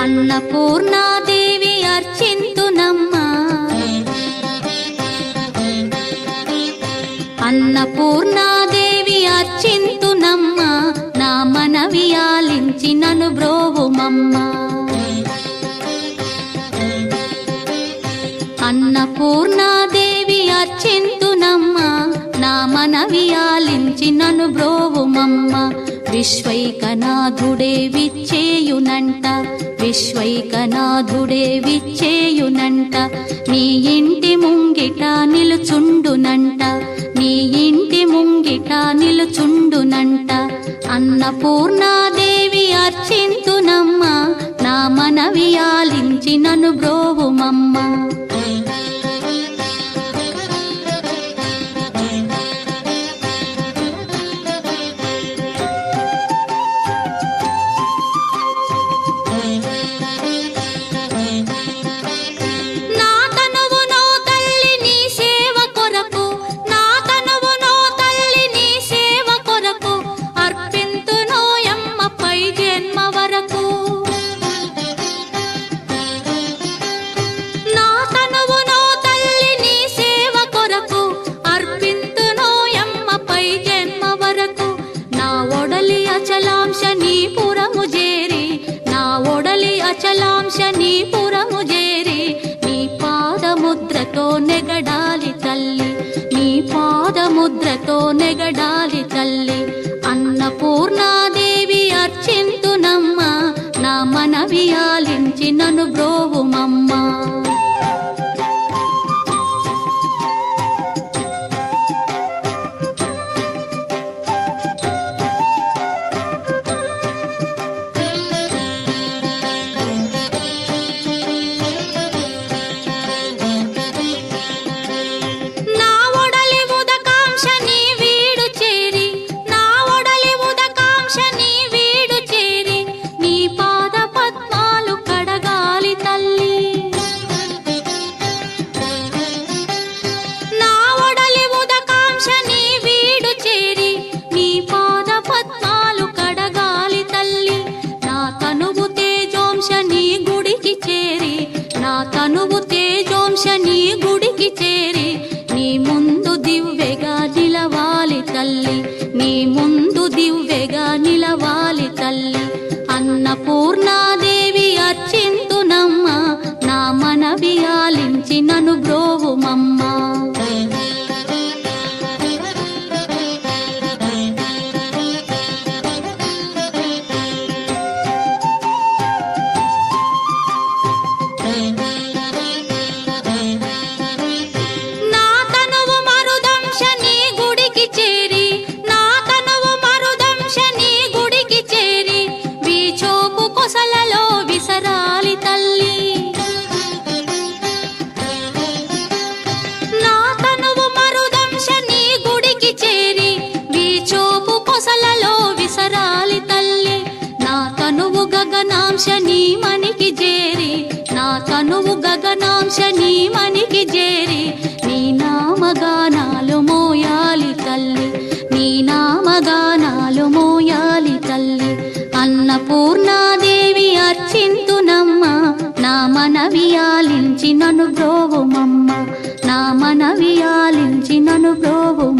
అన్నపూర్ణాదేవి అర్చింతునమ్మా, అన్నపూర్ణాదేవి అర్చింతునమ్మా, నా మనవి ఆలించి నన్ను బ్రోవుమమ్మా. అన్నపూర్ణాదేవి అర్చింతునమ్మా, నా మనవి ఆలించి నన్ను బ్రోవుమమ్మా. విశ్వైకనాథుడే విచ్చేయునంట, విశ్వైకనాథుడే విచ్చేయునంట, నీ ఇంటి ముంగిట నిలుచుండునంట, నీ ఇంటి ముంగిట నిలుచుండునంట. అన్నపూర్ణాదేవి అర్చింతునమ్మా, నా మనవి ఆలించి నన్ను బ్రోవుమమ్మా. అచలాంశ నీ పురము చేరి, నీ పాదముద్రతో నెగడాలి తల్లి, నీ పాదముద్రతో నెగడాలి తల్లి. అన్నపూర్ణాదేవి అర్చింతునమ్మా, నా మనవి ఆలించి నన్ను బ్రోవుమమ్మా. తనువు తేజోంశ నీ గుడికి చేరి, నీ ముందు దివ్వెగా నిలవాలి తల్లి, నీ ముందు దివ్వెగా నిలవాలి తల్లి. అన్నపూర్ణాదేవి అర్చింతునమ్మా, నా మనవి ఆలించి నన్ను బ్రోవుమమ్మా. గగనాంశ నీ మనికి చేరి, నా తనువు గగనాంశ నీ మనికి చేరి, నీ నామగానాలు మోయాలి తల్లి, నీ నామగానాలు మోయాలి తల్లి. అన్నపూర్ణాదేవి అర్చింతునమ్మా, నా మనవి ఆలించి నన్ను బ్రోవుమమ్మా, నా మనవి ఆలించి నన్ను బ్రోవు.